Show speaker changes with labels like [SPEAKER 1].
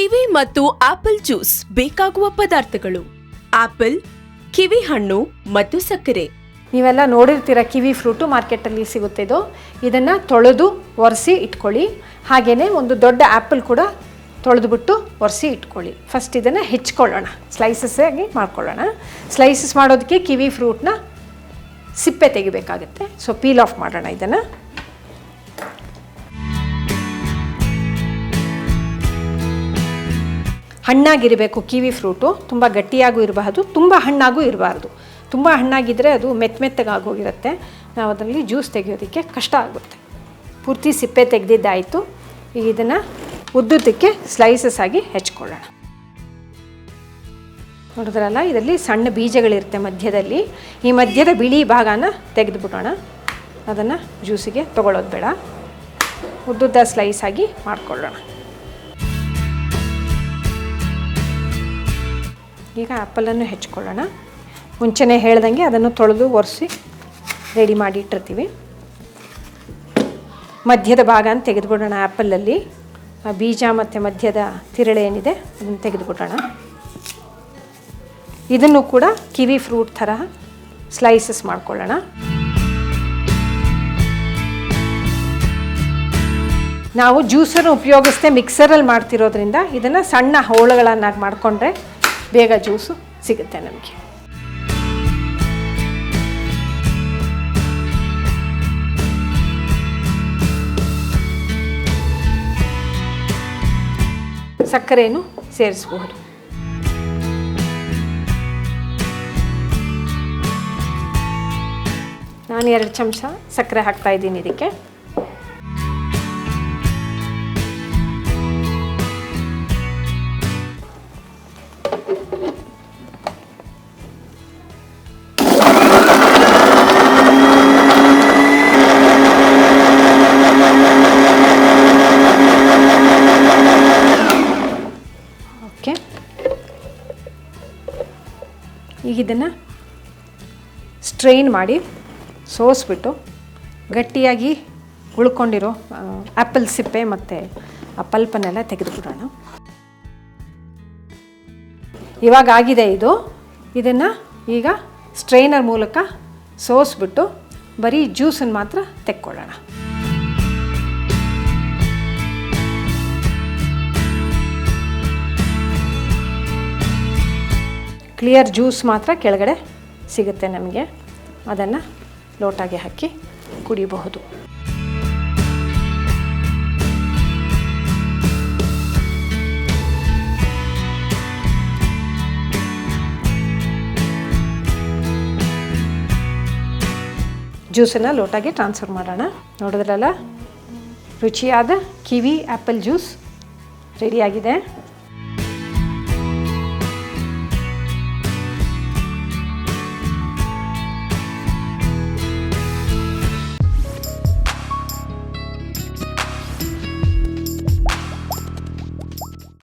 [SPEAKER 1] ಕಿವಿ ಮತ್ತು apple juice ಬೇಕಾಗುವ ಪದಾರ್ಥಗಳು: ಆಪಲ್, ಕಿವಿ ಹಣ್ಣು ಮತ್ತು ಸಕ್ಕರೆ.
[SPEAKER 2] ನೀವೆಲ್ಲ ನೋಡಿರ್ತೀರ, ಕಿವಿ ಫ್ರೂಟು ಮಾರ್ಕೆಟಲ್ಲಿ ಸಿಗುತ್ತೆ. ಇದನ್ನು ತೊಳೆದು ಒರೆಸಿ ಇಟ್ಕೊಳ್ಳಿ. ಹಾಗೆಯೇ ಒಂದು ದೊಡ್ಡ ಆ್ಯಪಲ್ ಕೂಡ ತೊಳೆದುಬಿಟ್ಟು ಒರೆಸಿ ಇಟ್ಕೊಳ್ಳಿ. ಫಸ್ಟ್ ಇದನ್ನು ಹೆಚ್ಚಿಕೊಳ್ಳೋಣ, ಸ್ಲೈಸಸ್ ಆಗಿ ಮಾಡ್ಕೊಳ್ಳೋಣ. ಸ್ಲೈಸಸ್ ಮಾಡೋದಕ್ಕೆ ಕಿವಿ ಫ್ರೂಟ್ನ ಸಿಪ್ಪೆ ತೆಗಿಬೇಕಾಗುತ್ತೆ. ಸೊ ಪೀಲ್ ಆಫ್ ಮಾಡೋಣ. ಇದನ್ನು ಹಣ್ಣಾಗಿರಬೇಕು ಕಿವಿ ಫ್ರೂಟು. ತುಂಬ ಗಟ್ಟಿಯಾಗೂ ಇರಬಾರ್ದು, ತುಂಬ ಹಣ್ಣಾಗೂ ಇರಬಾರ್ದು. ತುಂಬ ಹಣ್ಣಾಗಿದ್ದರೆ ಅದು ಮೆತ್ತಗಾಗೋಗಿರುತ್ತೆ. ನಾವು ಅದರಲ್ಲಿ ಜ್ಯೂಸ್ ತೆಗೆಯೋದಕ್ಕೆ ಕಷ್ಟ ಆಗುತ್ತೆ. ಪೂರ್ತಿ ಸಿಪ್ಪೆ ತೆಗೆದಿದ್ದಾಯಿತು. ಈಗ ಇದನ್ನು ಉದ್ದುದಕ್ಕೆ ಸ್ಲೈಸಸ್ ಆಗಿ ಹೆಚ್ಕೊಳ್ಳೋಣ. ನೋಡಿದ್ರಲ್ಲ, ಇದರಲ್ಲಿ ಸಣ್ಣ ಬೀಜಗಳಿರುತ್ತೆ ಮಧ್ಯದಲ್ಲಿ. ಈ ಮಧ್ಯದ ಬಿಳಿ ಭಾಗನ ತೆಗೆದುಬಿಡೋಣ. ಅದನ್ನು ಜ್ಯೂಸಿಗೆ ತೊಗೊಳ್ಳೋದು ಬೇಡ. ಉದ್ದುದ್ದ ಸ್ಲೈಸ್ ಆಗಿ ಮಾಡಿಕೊಳ್ಳೋಣ. ಈಗ ಆ್ಯಪಲನ್ನು ಹೆಚ್ಕೊಳ್ಳೋಣ. ಮುಂಚೆನೇ ಹೇಳ್ದಂಗೆ ಅದನ್ನು ತೊಳೆದು ಒರೆಸಿ ರೆಡಿ ಮಾಡಿ ಇಟ್ಟಿರ್ತೀವಿ. ಮಧ್ಯದ ಭಾಗನ ತೆಗೆದುಬಿಡೋಣ. ಆ್ಯಪಲಲ್ಲಿ ಬೀಜ ಮತ್ತು ಮಧ್ಯದ ತಿರಳೆ ಏನಿದೆ ಅದನ್ನು ತೆಗೆದುಬಿಡೋಣ. ಇದನ್ನು ಕೂಡ ಕಿವಿ ಫ್ರೂಟ್ ಥರ ಸ್ಲೈಸಸ್ ಮಾಡ್ಕೊಳ್ಳೋಣ. ನಾವು ಜ್ಯೂಸನ್ನು ಉಪಯೋಗಿಸದೆ ಮಿಕ್ಸರಲ್ಲಿ ಮಾಡ್ತಿರೋದ್ರಿಂದ ಇದನ್ನು ಸಣ್ಣ ಹೋಳುಗಳನ್ನಾಗಿ ಮಾಡಿಕೊಂಡ್ರೆ ಬೇಗ ಜ್ಯೂಸು ಸಿಗುತ್ತೆ ನಮಗೆ. ಸಕ್ಕರೆಯನ್ನು ಸೇರಿಸಬಹುದು. ನಾನು 2 ಚಮಚ ಸಕ್ಕರೆ ಹಾಕ್ತಾ ಇದ್ದೀನಿ ಇದಕ್ಕೆ. ಈಗ ಇದನ್ನು ಸ್ಟ್ರೈನ್ ಮಾಡಿ ಸೋಸಿಬಿಟ್ಟು ಗಟ್ಟಿಯಾಗಿ ಉಳ್ಕೊಂಡಿರೋ ಆ್ಯಪಲ್ ಸಿಪ್ಪೆ ಮತ್ತು ಆ ಪಲ್ಪನ್ನೆಲ್ಲ ತೆಗೆದುಬಿಡೋಣ. ಇವಾಗ ಆಗಿದೆ ಇದು. ಇದನ್ನು ಈಗ ಸ್ಟ್ರೈನರ್ ಮೂಲಕ ಸೋಸಿಬಿಟ್ಟು ಬರೀ ಜ್ಯೂಸನ್ನು ಮಾತ್ರ ತೆಕ್ಕೊಳ್ಳೋಣ. ಕ್ಲಿಯರ್ ಜ್ಯೂಸ್ ಮಾತ್ರ ಕೆಳಗಡೆ ಸಿಗುತ್ತೆ ನಮಗೆ. ಅದನ್ನು ಲೋಟಾಗೆ ಹಾಕಿ ಕುಡಿಯಬಹುದು. ಜ್ಯೂಸನ್ನು ಲೋಟಾಗೆ ಟ್ರಾನ್ಸ್ಫರ್ ಮಾಡೋಣ. ನೋಡಿದ್ರಲ್ಲ, ರುಚಿಯಾದ ಕಿವಿ ಆ್ಯಪಲ್ ಜ್ಯೂಸ್ ರೆಡಿಯಾಗಿದೆ.